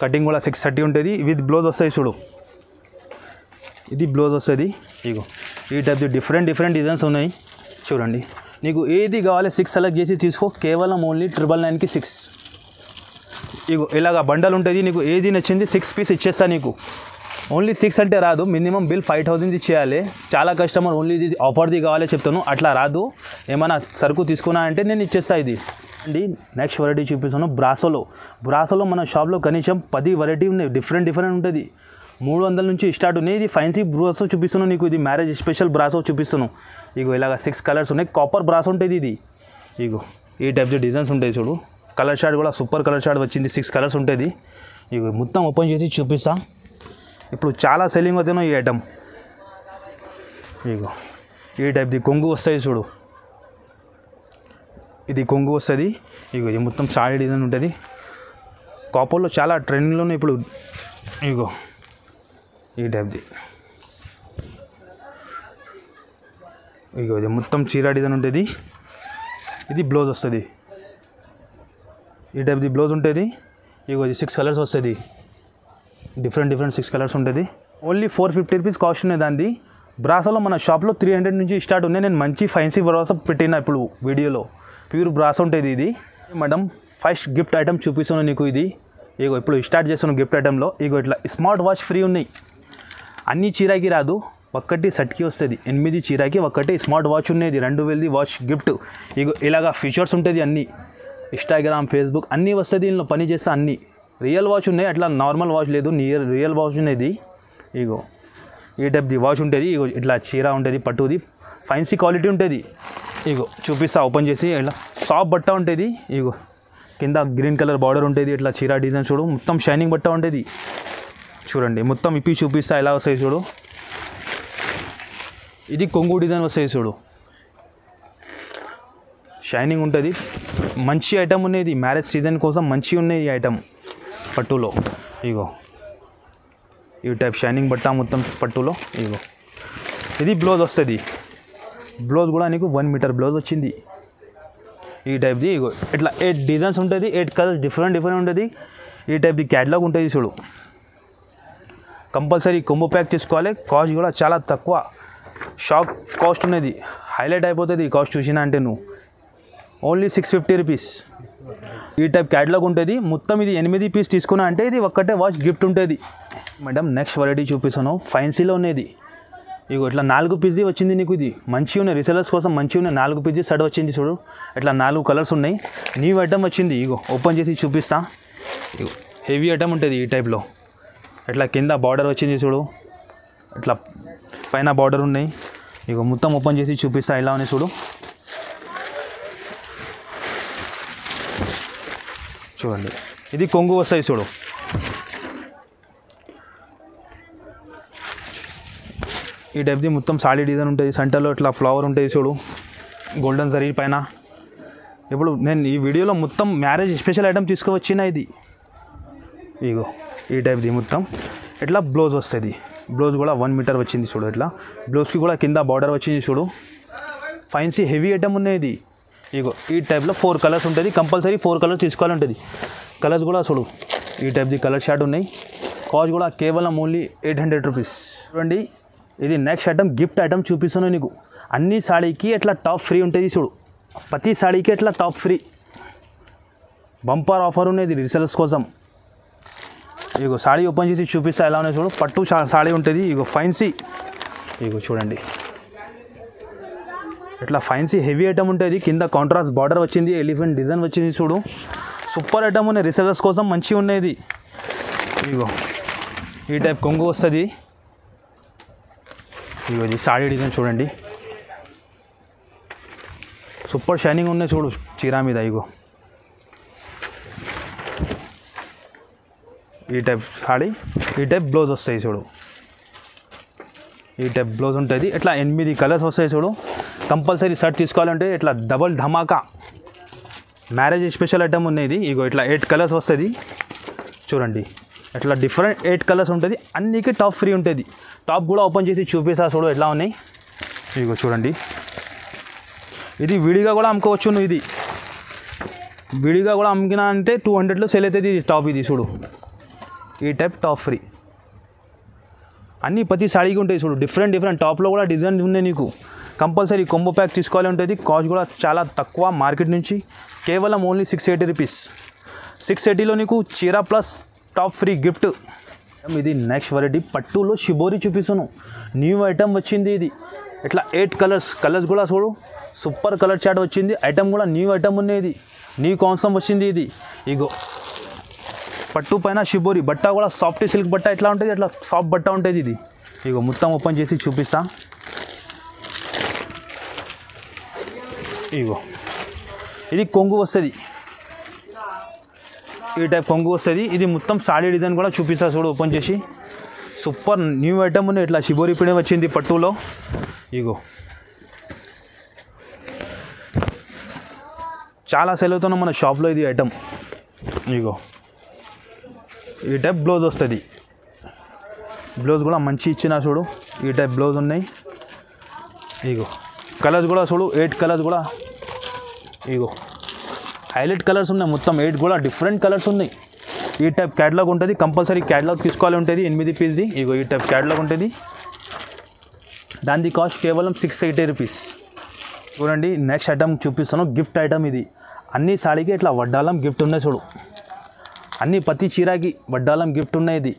కటింగ్ కూడా 630 ఉంటుంది. విత్ బ్లౌజ్ వస్తాయి చూడు. ఇది బ్లౌజ్ వస్తుంది. ఈ టైప్ది డిఫరెంట్ డిజైన్స్ ఉన్నాయి. చూడండి, నీకు ఏది కావాలి 6 సెలెక్ట్ చేసి తీసుకో. కేవలం ఓన్లీ 999కి 6. ఇలాగ బండల్ ఉంటుంది. నీకు ఏది నచ్చింది 6 పీస్ ఇచ్చేస్తా నీకు. ఓన్లీ 6 అంటే రాదు, మినిమం బిల్ 5000 ఇచ్చేయాలి. చాలా కస్టమర్ ఓన్లీ ఇది ఆఫర్ది కావాలి చెప్తాను, అట్లా రాదు. ఏమైనా సరుకు తీసుకున్నా అంటే నేను ఇచ్చేస్తా. ఇది అండి నెక్స్ట్ వెరైటీ చూపిస్తాను. బ్రాసోలో మన షాప్లో కనీసం 10 వెరైటీ ఉన్నాయి. డిఫరెంట్ ఉంటుంది. 300 నుంచి స్టార్ట్ ఉన్నాయి. ఇది ఫైన్సీ బ్రాసో చూపిస్తున్నాను నీకు. ఇది మ్యారేజ్ స్పెషల్ బ్రాసో చూపిస్తున్నాను. ఇలాగ 6 కలర్స్ ఉన్నాయి. కాపర్ బ్రాసో ఉంటుంది ఇది. ఈ టైప్స్ డిజైన్స్ ఉంటాయి చూడు. కలర్ షార్ట్ కూడా సూపర్ కలర్ షార్ట్ వచ్చింది. 6 కలర్స్ ఉంటుంది. మొత్తం ఓపెన్ చేసి చూపిస్తా. ఇప్పుడు చాలా సెల్లింగ్ అవుతాయి ఈ ఐటమ్. ఈ టైప్ది కొంగు వస్తాయి చూడు. ఇది కొంగు వస్తుంది. ఇది మొత్తం సాడీ డిజైన్ ఉంటుంది. కాపర్లో చాలా ట్రెండ్లోనే ఇప్పుడు. ఈ టైప్ది ఇది మొత్తం చీర డిజైన్ ఉంటుంది. ఇది బ్లౌజ్ వస్తుంది. ఈ టైప్ది బ్లౌజ్ ఉంటుంది. ఇది 6 కలర్స్ వస్తుంది. డిఫరెంట్ 6 కలర్స్ ఉంటుంది. ఓన్లీ 450 రూపీస్ కాస్ట్ ఉన్నాయి దాన్ని. బ్రాసోలో మన షాప్లో 300 నుంచి స్టార్ట్ ఉన్నాయి. నేను మంచి ఫైన్సీ బ్రాసో పెట్టిన ఇప్పుడు వీడియోలో. ప్యూర్ బ్రాసో ఉంటుంది ఇది. మేడం, ఫస్ట్ గిఫ్ట్ ఐటమ్ చూపిస్తున్నాను నీకు. ఇది ఇప్పుడు స్టార్ట్ చేస్తున్నాను గిఫ్ట్ ఐటెంలో. ఇట్లా స్మార్ట్ వాచ్ ఫ్రీ ఉన్నాయి. అన్ని చీరాకి రాదు, ఒక్కటి సెట్కి వస్తుంది. 8 చీరాకి ఒకటి స్మార్ట్ వాచ్ ఉన్నది. 2000ది వాచ్ గిఫ్ట్. ఇలాగా ఫీచర్స్ ఉంటుంది. అన్నీ ఇన్స్టాగ్రామ్, ఫేస్బుక్ అన్నీ వస్తుంది. దీనిలో పని చేస్తే అన్నీ రియల్ వాచ్ ఉన్నాయి. అట్లా నార్మల్ వాచ్ లేదు, రియల్ వాచ్ ఉన్నది. ఈ టైప్ది వాచ్ ఉంటుంది. ఇట్లా చీర ఉంటుంది, పట్టుది, ఫైన్సీ క్వాలిటీ ఉంటుంది. చూపిస్తా ఓపెన్ చేసి. ఇట్లా సాఫ్ట్ బట్ట ఉంటుంది. కింద గ్రీన్ కలర్ బార్డర్ ఉంటుంది. ఇట్లా చీర డిజైన్ చూడు. మొత్తం షైనింగ్ బట్ట ఉంటుంది. చూడండి, మొత్తం ఇప్పి చూపిస్తా ఎలా వస్తాయి చూడు. ఇది కొంగు డిజైన్ వస్తాయి చూడు. షైనింగ్ ఉంటుంది. మంచి ఐటమ్ ఉన్నది. మ్యారేజ్ సీజన్ కోసం మంచి ఉన్నాయి ఈ ఐటమ్ పట్టులో. ఈ టైప్ షైనింగ్ బట్ట మొత్తం పట్టులో. ఇది బ్లౌజ్ వస్తుంది. బ్లౌజ్ కూడా నీకు 1 మీటర్ బ్లౌజ్ వచ్చింది. ఈ టైప్ది ఇట్లా 8 డిజైన్స్ ఉంటుంది. 8 కలర్స్ డిఫరెంట్ ఉంటుంది. ఈ టైప్ది క్యాటలాగ్ ఉంటుంది చూడు. కంపల్సరీ కొంబో ప్యాక్ తీసుకోవాలి. కాస్ట్ కూడా చాలా తక్కువ, షాక్ కాస్ట్ ఉన్నది. హైలైట్ అయిపోతుంది ఈ కాస్ట్ చూసినా అంటే నువ్వు. Only 650 rupees. ఈ టైప్ క్యాటలాగ్ ఉంటుంది. మొత్తం ఇది 8 పీస్ తీసుకున్నా అంటే ఇది ఒక్కటే వాచ్ గిఫ్ట్ ఉంటుంది మేడం. నెక్స్ట్ వెరైటీ చూపిస్తాను, ఫైన్సీలో ఉన్నది. ఇగో ఇట్లా 4 పీస్ది వచ్చింది నీకు. ఇది మంచిగా ఉన్నాయి, రీసెలర్స్ కోసం మంచిగా ఉన్నాయి. 4 పీస్ది సెట్ వచ్చింది చూడు. ఇట్లా 4 కలర్స్ ఉన్నాయి. న్యూ ఐటమ్ వచ్చింది. ఇగో ఓపెన్ చేసి చూపిస్తా. ఇగో హెవీ ఐటమ్ ఉంటుంది ఈ టైప్లో. ఇట్లా కింద బార్డర్ వచ్చింది చూడు, ఇట్లా పైన బార్డర్ ఉన్నాయి. ఇగో మొత్తం ఓపెన్ చేసి చూపిస్తా ఇలా ఉన్నాయి చూడు. చూడండి, ఇది కొంగు వస్తాయి చూడు. ఈ టైప్ది మొత్తం సాడీ డిజైన్ ఉంటుంది. సెంటర్లో ఇట్లా ఫ్లవర్ ఉంటుంది చూడు, గోల్డెన్ జరీ పైన. ఇప్పుడు నేను ఈ వీడియోలో మొత్తం మ్యారేజ్ స్పెషల్ ఐటమ్ తీసుకువచ్చిన ఇది. ఇగో ఈ టైప్ది మొత్తం ఇట్లా బ్లౌజ్ వస్తుంది. బ్లౌజ్ కూడా 1 మీటర్ వచ్చింది చూడు. ఇట్లా బ్లౌజ్కి కూడా కింద బార్డర్ వచ్చింది చూడు. ఫైన్సీ హెవీ ఐటమ్ ఉన్నాయి. ఇగో ఈ టైప్లో 4 కలర్స్ ఉంటుంది. కంపల్సరీ 4 కలర్స్ తీసుకోవాలి ఉంటుంది. కలర్స్ కూడా చూడు, ఈ టైప్ది కలర్ షార్ట్ ఉన్నాయి. కాస్ట్ కూడా కేవలం ఓన్లీ 800 రూపీస్. చూడండి, ఇది నెక్స్ట్ ఐటమ్ గిఫ్ట్ ఐటమ్ చూపిస్తున్నాను నీకు. అన్ని సాడీకి ఎట్లా టాప్ ఫ్రీ ఉంటుంది చూడు. ప్రతి సాడీకి ఎట్లా టాప్ ఫ్రీ బంపర్ ఆఫర్ ఉన్నది రీసెలర్స్ కోసం. ఇగో సాడీ ఓపెన్ చేసి చూపిస్తా ఎలా ఉన్నాయి చూడు. పట్టు సాడీ ఉంటుంది. ఇగో ఫైన్సీ. ఇగో చూడండి, ఇట్లా ఫైన్సీ హెవీ ఐటమ్ ఉంటుంది. కింద కాంట్రాస్ట్ బార్డర్ వచ్చింది, ఎలిఫెంట్ డిజైన్ వచ్చింది చూడు. సూపర్ ఐటమ్ ఉన్నాయి, రీసెలర్స్ కోసం మంచిగా ఉన్నది. ఇగో ఈ టైప్ కొంగు వస్తుంది. ఇగో ఇది సాడీ డిజైన్ చూడండి, సూపర్ షైనింగ్ ఉన్నాయి చూడు చీర మీద. ఇగో ఈ టైప్ సాడీ, ఈ టైప్ బ్లౌజ్ వస్తాయి చూడు. ఈ టైప్ బ్లౌజ్ ఉంటుంది. ఇట్లా 8 కలర్స్ వస్తాయి చూడు. కంపల్సరీ షర్ట్ తీసుకోవాలంటే ఇట్లా డబల్ ధమాకా మ్యారేజ్ స్పెషల్ ఐటమ్ ఉన్నది. ఇగో ఇట్లా 8 కలర్స్ వస్తుంది చూడండి. ఇట్లా డిఫరెంట్ 8 కలర్స్ ఉంటుంది. అన్నికి టాప్ ఫ్రీ ఉంటుంది. టాప్ కూడా ఓపెన్ చేసి చూపిస్తా చూడు ఎట్లా ఉన్నాయి. ఇగో చూడండి, ఇది విడిగా కూడా అమ్ముకోవచ్చు. నువ్వు ఇది విడిగా కూడా అమ్మినా అంటే 200లో సేల్ అవుతుంది. ఇది టాప్, ఇది చూడు. ఈ టైప్ టాప్ ఫ్రీ అన్నీ ప్రతి సాడీకి ఉంటాయి చూడు. డిఫరెంట్ టాప్లో కూడా డిజైన్ ఉన్నాయి నీకు. కంపల్సరీ కొంబో ప్యాక్ తీసుకోవాలి ఉంటుంది. కాస్ట్ కూడా చాలా తక్కువ మార్కెట్ నుంచి, కేవలం ఓన్లీ 680 రూపీస్. 680లో నీకు చీర ప్లస్ టాప్ ఫ్రీ గిఫ్ట్. ఇది నెక్స్ట్ వెరైటీ పట్టులో షిబోరి చూపిస్తాను. న్యూ ఐటమ్ వచ్చింది ఇది. ఇట్లా 8 కలర్స్ కూడా చూడు. సూపర్ కలర్ చాట్ వచ్చింది. ఐటమ్ కూడా న్యూ ఐటమ్ ఉన్నది. న్యూ కాన్సెప్ట్ వచ్చింది ఇది. ఇగో పట్టు పైన షిబోరి బట్ట కూడా సాఫ్ట్ సిల్క్ బట్ట ఎట్లా ఉంటుంది అట్లా సాఫ్ట్ బట్ట ఉంటుంది ఇది. ఇగో మొత్తం ఓపెన్ చేసి చూపిస్తా. ఇగో ఇది కొంగు వస్తుంది. ఈ టైప్ కొంగు వస్తుంది. ఇది మొత్తం సాడీ డిజైన్ కూడా చూపిస్తా చూడు ఓపెన్ చేసి. సూపర్ న్యూ ఐటమ్ ఉంది. ఇట్లా షిబోరి పిడే వచ్చింది పట్టులో. ఇగో చాలా సేల్ అవుతున్నాం మన షాప్లో ఇది ఐటమ్. ఇగో ఈ టైప్ బ్లౌజ్ వస్తుంది. బ్లౌజ్ కూడా మంచి ఇచ్చిన చూడు. ఈ టైప్ బ్లౌజ్ ఉన్నాయి. ఇగో కలర్స్ కూడా చూడు, 8 కలర్స్ కూడా. ఇగో హైలైట్ కలర్స్ ఉన్నాయి మొత్తం 8 కూడా డిఫరెంట్ కలర్స్ ఉన్నాయి. ఈ టైప్ క్యాటలాగ్ ఉంటుంది. కంపల్సరీ క్యాటలాగ్ తీసుకోవాలి ఉంటుంది. 8 పీస్ది. ఇగో ఈ టైప్ క్యాటలాగ్ ఉంటుంది. దాని కాస్ట్ కేవలం 680 రూపీస్. చూడండి, నెక్స్ట్ ఐటమ్ చూపిస్తాను. గిఫ్ట్ ఐటమ్ ఇది. అన్ని సాడీకి ఇట్లా వడ్డాలం గిఫ్ట్ ఉన్నాయి చూడు. అన్ని ప్రతి చీరకి వడ్డాలం గిఫ్ట్ ఉన్నాయి ఇది.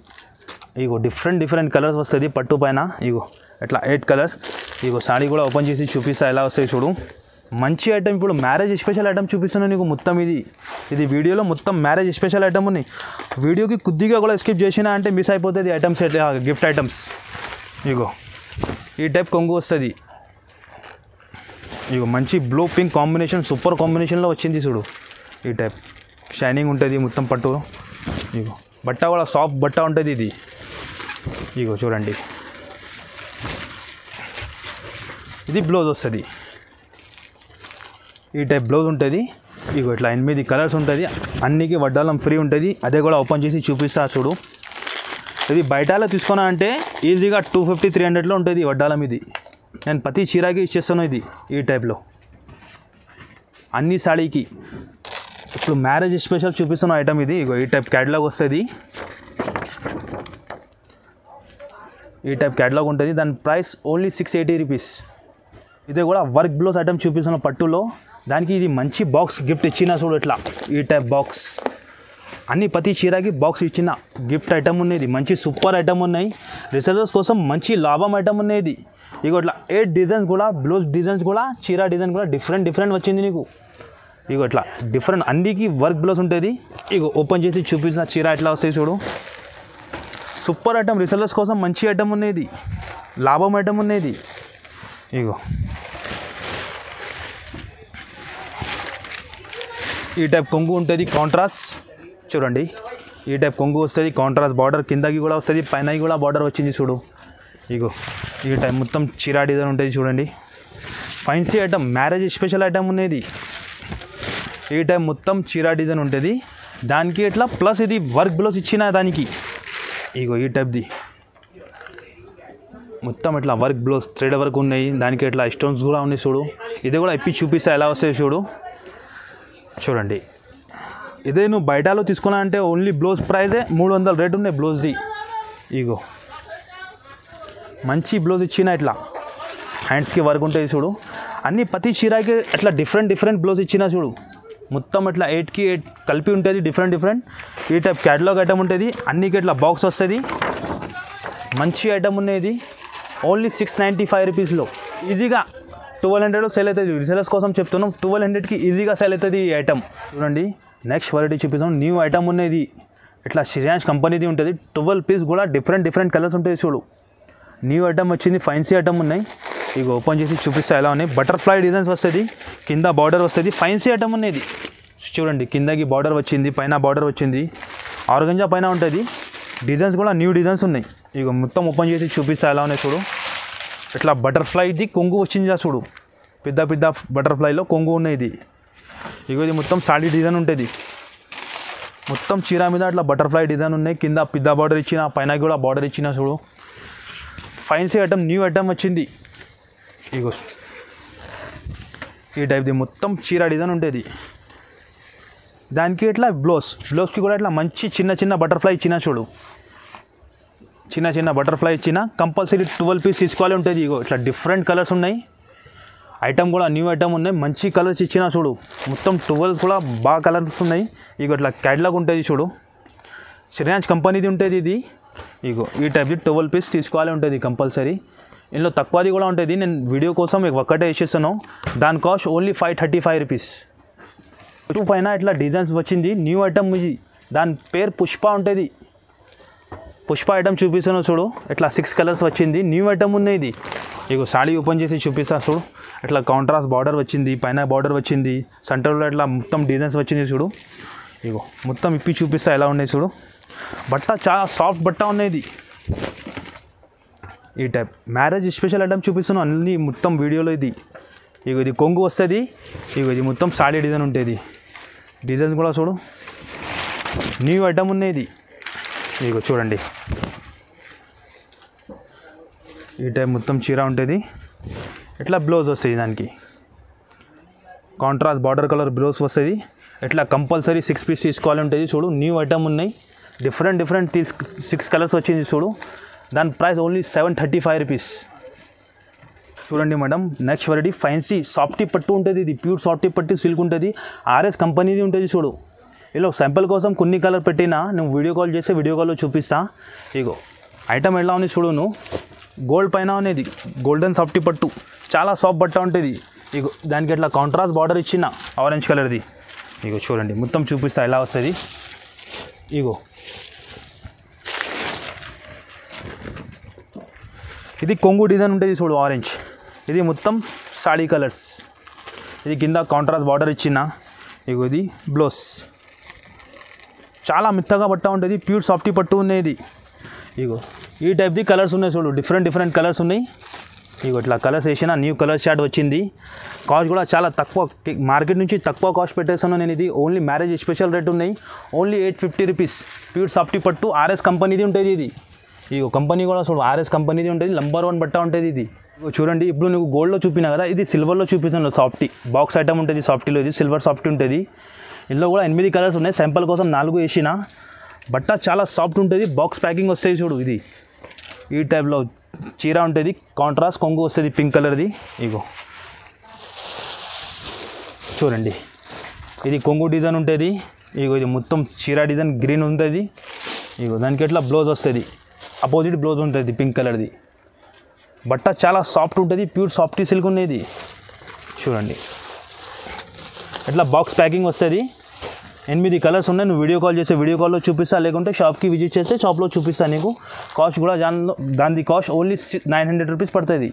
ఇగో డిఫరెంట్ కలర్స్ వస్తుంది పట్టు పైన. ఇగో ఇట్లా 8 కలర్స్. ఇగో సాడీ కూడా ఓపెన్ చేసి చూపిస్తా ఎలా వస్తాయి చూడు. మంచి ఐటమ్. ఇప్పుడు మ్యారేజ్ స్పెషల్ ఐటమ్ చూపిస్తున్నాను నీకు మొత్తం. ఇది వీడియోలో మొత్తం మ్యారేజ్ స్పెషల్ ఐటమ్ ఉన్నాయి. వీడియోకి కొద్దిగా కూడా స్కిప్ చేసినా అంటే మిస్ అయిపోతుంది ఐటమ్స్, గిఫ్ట్ ఐటమ్స్. ఇగో ఈ టైప్ కొంగు వస్తుంది. ఇగో మంచి బ్లూ పింక్ కాంబినేషన్, సూపర్ కాంబినేషన్లో వచ్చింది చూడు. ఈ టైప్ షైనింగ్ ఉంటుంది మొత్తం పట్టు. ఇగో బట్ట కూడా సాఫ్ట్ బట్ట ఉంటుంది ఇది. ఇగో చూడండి, ఇది బ్లౌజ్ వస్తుంది. ఈ టైప్ బ్లౌజ్ ఉంటుంది. ఇగో ఇట్లా 8 కలర్స్ ఉంటుంది. అన్నికి వడ్డాలం ఫ్రీ ఉంటుంది. అదే కూడా ఓపెన్ చేసి చూపిస్తా చూడు. ఇది బయటలో తీసుకున్నా అంటే ఈజీగా 250-300లో ఉంటుంది వడ్డాలం. ఇది నేను ప్రతి చీరకి ఇచ్చేస్తాను. ఇది ఈ టైప్లో అన్ని సాడీకి. ఇప్పుడు మ్యారేజ్ స్పెషల్ చూపిస్తున్న ఐటమ్ ఇది. ఇగో ఈ టైప్ క్యాటలాగ్ వస్తుంది. ఈ టైప్ క్యాటలాగ్ ఉంటుంది. దాని ప్రైస్ ఓన్లీ 680 రూపీస్. ఇదే కూడా వర్క్ బ్లౌజ్ ఐటమ్ చూపిస్తున్న పట్టులో. దానికి ఇది మంచి బాక్స్ గిఫ్ట్ ఇచ్చిన చూడు ఇట్లా ఈ టైప్ బాక్స్ అన్ని ప్రతి చీరకి బాక్స్ ఇచ్చిన గిఫ్ట్ ఐటమ్ ఉన్నది మంచి సూపర్ ఐటమ్ ఉన్నాయి రీసెలర్స్ కోసం మంచి లాభం ఐటమ్ ఉన్నది ఇగో ఇట్లా 8 డిజైన్స్ కూడా బ్లౌజ్ డిజైన్స్ కూడా చీర డిజైన్ కూడా డిఫరెంట్ వచ్చింది నీకు ఇగో ఇట్లా డిఫరెంట్ అన్నికి వర్క్ బ్లౌజ్ ఉంటుంది ఇగో ఓపెన్ చేసి చూపించిన చీర ఎట్లా వస్తాయి చూడు సూపర్ ఐటమ్ రీసెలర్స్ కోసం మంచి ఐటమ్ ఉన్నది లాభం ఐటమ్ ఉన్నది ఇగో ఈ టైప్ కొంగు ఉంటుంది కాంట్రాస్ట్ చూడండి ఈ టైప్ కొంగు వస్తుంది కాంట్రాస్ట్ బార్డర్ కిందకి కూడా వస్తుంది పైనకి కూడా బార్డర్ వచ్చింది చూడు ఇగో ఈ టైప్ మొత్తం చీరా డిజైన్ ఉంటుంది చూడండి fancy item marriage special item ఉన్నది ఈ టైప్ మొత్తం చీరా డిజైన్ ఉంటుంది దానికి ఇట్లా ప్లస్ ఇది వర్క్ బ్లౌజ్ ఇచ్చిన దానికి ఇగో ఈ టైప్ది మొత్తం ఇట్లా వర్క్ బ్లౌజ్ థ్రెడ్ వర్క్ ఉన్నాయి దానికి ఇట్లా స్టోన్స్ కూడా ఉన్నాయి చూడు ఇది కూడా ఇప్పి చూపిస్తా ఎలా వస్తాయి చూడు చూడండి ఇదే నువ్వు బయటలో తీసుకున్నా అంటే ఓన్లీ బ్లౌజ్ ప్రైజే 300 రేట్ ఉన్నాయి బ్లౌజ్ది ఇగో మంచి బ్లౌజ్ ఇచ్చిన ఇట్లా హ్యాండ్స్కి వర్క్ ఉంటుంది చూడు అన్ని ప్రతి చీరకి అట్లా డిఫరెంట్ బ్లౌజ్ ఇచ్చిన చూడు మొత్తం ఇట్లా 8కి 8 కలిపి ఉంటుంది డిఫరెంట్ ఈ టైప్ క్యాటలాగ్ ఐటమ్ ఉంటుంది అన్నికి ఇట్లా బాక్స్ వస్తుంది మంచి ఐటమ్ ఉన్నది ఓన్లీ 695 రూపీస్లో ఈజీగా 1200లో సేల్ అవుతుంది రీసెలర్స్ కోసం చెప్తున్నాం 1200కి ఈజీగా సేల్ అవుతుంది ఈ ఐటమ్ చూడండి నెక్స్ట్ వెరైటీ చూపిస్తాం న్యూ ఐటమ్ ఉన్నది ఇట్లా శ్రీయాంష్ కంపెనీది ఉంటుంది 12 పీస్ కూడా డిఫరెంట్ కలర్స్ ఉంటాయి చూడు న్యూ ఐటమ్ వచ్చింది ఫైన్సీ ఐటమ్ ఉన్నాయి ఇక ఓపెన్ చేసి చూపిస్తా ఎలా ఉన్నాయి బటర్ఫ్లై డిజైన్స్ వస్తుంది కింద బార్డర్ వస్తుంది ఫైన్సీ ఐటమ్ ఉన్నది చూడండి కిందకి బార్డర్ వచ్చింది పైన బార్డర్ వచ్చింది ఆర్గంజా పైన ఉంటుంది డిజైన్స్ కూడా న్యూ డిజైన్స్ ఉన్నాయి ఇక మొత్తం ఓపెన్ చేసి చూపిస్తా ఎలా ఉన్నాయి చూడు ఇట్లా బటర్ఫ్లైది కొంగు వచ్చింది చూడు పెద్ద బటర్ఫ్లైలో కొంగు ఉన్నాయి ఇది ఇగో ఇది మొత్తం సాడీ డిజైన్ ఉంటుంది మొత్తం చీర మీద అట్లా బటర్ఫ్లై డిజైన్ ఉన్నాయి కింద పెద్ద బార్డర్ ఇచ్చిన పైన కూడా బార్డర్ ఇచ్చిన చూడు ఫైన్సీ ఐటమ్ న్యూ ఐటమ్ వచ్చింది ఇగో ఈ టైప్ది మొత్తం చీర డిజైన్ ఉంటుంది దానికి ఇట్లా బ్లౌజ్కి కూడా ఇట్లా మంచి చిన్న బటర్ఫ్లై ఇచ్చిన చూడు చిన్న బటర్ఫ్లై ఇచ్చిన కంపల్సరీ 12 పీస్ తీసుకోవాలి ఉంటుంది ఇగో ఇట్లా డిఫరెంట్ కలర్స్ ఉన్నాయి ఐటమ్ కూడా న్యూ ఐటమ్ ఉన్నాయి మంచి కలర్స్ ఇచ్చిన చూడు మొత్తం 12 కూడా బాగా కలర్స్ ఉన్నాయి ఇగో ఇట్లా క్యాటలాగ్ ఉంటుంది చూడు శ్రీయాంష్ కంపెనీది ఉంటుంది ఇది ఇగో ఈ టైప్ది 12 పీస్ తీసుకోవాలి ఉంటుంది కంపల్సరీ ఇందులో తక్కువది కూడా ఉంటుంది నేను వీడియో కోసం ఒక్కటే వేసేస్తాను దాని కాస్ట్ ఓన్లీ 535 రూపీస్ పైన ఇట్లా డిజైన్స్ వచ్చింది న్యూ ఐటమ్ ఇది దాని పేరు పుష్ప ఉంటుంది పుష్ప ఐటమ్ చూపిస్తాను చూడు ఇట్లా 6 కలర్స్ వచ్చింది న్యూ ఐటమ్ ఉన్నాయి ఇది ఇగో సాడీ ఓపెన్ చేసి చూపిస్తా చూడు ఇట్లా కాంట్రాస్ట్ బార్డర్ వచ్చింది పైన బార్డర్ వచ్చింది సెంటర్లో ఇట్లా మొత్తం డిజైన్స్ వచ్చింది చూడు ఇగో మొత్తం ఇప్పి చూపిస్తా ఎలా ఉన్నాయి చూడు బట్ట చాలా సాఫ్ట్ బట్ట ఉన్నది ఈ టైప్ మ్యారేజ్ స్పెషల్ ఐటమ్ చూపిస్తున్నాను అన్ని మొత్తం వీడియోలో ఇది ఇగో ఇది కొంగు వస్తుంది ఇగో ఇది మొత్తం సాడీ డిజైన్ ఉంటుంది డిజైన్స్ కూడా చూడు న్యూ ఐటమ్ ఉన్నది ఇగో చూడండి ఈ టైప్ మొత్తం చీర ఉంటుంది ఇట్లా బ్లౌజ్ వస్తుంది దానికి కాంట్రాస్ట్ బార్డర్ కలర్ బ్లౌజ్ వస్తుంది ఇట్లా కంపల్సరీ 6 పీస్ తీసుకోవాలి ఉంటుంది చూడు న్యూ ఐటమ్ ఉన్నాయి డిఫరెంట్ 6 కలర్స్ వచ్చింది చూడు దాని ప్రైస్ ఓన్లీ 735 రూపీస్ చూడండి madam next variety fancy softy పట్టు ఉంటుంది ఇది ప్యూర్ సాఫ్టీ పట్టు సిల్క్ ఉంటుంది ఆర్ఎస్ కంపెనీది ఉంటుంది చూడు ఇలా శాంపుల్ కోసం కొన్ని కలర్ పెట్టినా నువ్వు వీడియో కాల్ చేస్తే వీడియో కాల్లో చూపిస్తా ఇగో ఐటమ్ ఎలా ఉంది చూడు నువ్వు గోల్డ్ పైన అనేది గోల్డెన్ సాఫ్టీ పట్టు చాలా సాఫ్ట్ బట్ట ఉంటుంది ఇగో దానికి ఇట్లా కాంట్రాస్ట్ బార్డర్ ఇచ్చిన ఆరెంజ్ కలర్ది ఇగో చూడండి మొత్తం చూపిస్తా ఎలా వస్తుంది ఇగో ఇది కొంగు డిజైన్ ఉంటుంది చూడు ఆరెంజ్ ఇది మొత్తం సాడీ కలర్స్ ఇది కింద కాంట్రాస్ట్ బార్డర్ ఇచ్చిన ఇగో ఇది బ్లౌజ్ చాలా మెత్తగా బట్ట ఉంటుంది ప్యూర్ సాఫ్టీ పట్టు ఉన్నది ఇగో ఈ టైప్ది కలర్స్ ఉన్నాయి చూడు డిఫరెంట్ కలర్స్ ఉన్నాయి ఇగో ఇట్లా కలర్స్ వేసిన న్యూ కలర్ షార్ట్ వచ్చింది కాస్ట్ కూడా చాలా తక్కువ మార్కెట్ నుంచి తక్కువ కాస్ట్ పెట్టేస్తాను నేను ఇది ఓన్లీ మ్యారేజ్ స్పెషల్ రేట్ ఉన్నాయి ఓన్లీ 850 రూపీస్ ప్యూర్ సాఫ్టీ పట్టు ఆర్ఎస్ కంపెనీది ఉంటుంది ఇది ఇగో కంపెనీ కూడా చూడు ఆర్ఎస్ కంపెనీది ఉంటుంది నంబర్ 1 బట్ట ఉంటుంది ఇది చూడండి ఇప్పుడు నువ్వు గోల్డ్లో చూపినా కదా ఇది సిల్వర్లో చూపిస్తాను సాఫ్టీ బాక్స్ ఐటమ్ ఉంటుంది సాఫ్టీలో ఇది సిల్వర్ సాఫ్టీ ఉంటుంది ఇందులో కూడా 8 కలర్స్ ఉన్నాయి శాంపుల్ కోసం 4 వేసిన బట్ట చాలా సాఫ్ట్ ఉంటుంది బాక్స్ ప్యాకింగ్ వస్తాయి చూడు ఇది ఈ టైప్లో చీర ఉంటుంది కాంట్రాస్ట్ కొంగు వస్తుంది పింక్ కలర్ది ఇగో చూడండి, ఇది కొంగు డిజైన్ ఉంటుంది. ఇగో ఇది మొత్తం చీర డిజైన్ గ్రీన్ ఉంటుంది. ఇగో దానికి ఎట్లా బ్లౌజ్ వస్తుంది, అపోజిట్ బ్లౌజ్ ఉంటుంది పింక్ కలర్ది. బట్ట చాలా సాఫ్ట్ ఉంటుంది, ప్యూర్ సాఫ్టీ సిల్క్ ఉన్నది. చూడండి ఎట్లా బాక్స్ ప్యాకింగ్ వస్తుంది. 8 కలర్స్ ఉన్నాయి. నువ్వు వీడియో కాల్ చేస్తే వీడియో కాల్లో చూపిస్తా, లేకుంటే షాప్కి విజిట్ చేస్తే షాప్లో చూపిస్తాను నీకు. కాస్ట్ కూడా దాని కాస్ట్ ఓన్లీ 900 రూపీస్ పడుతుంది.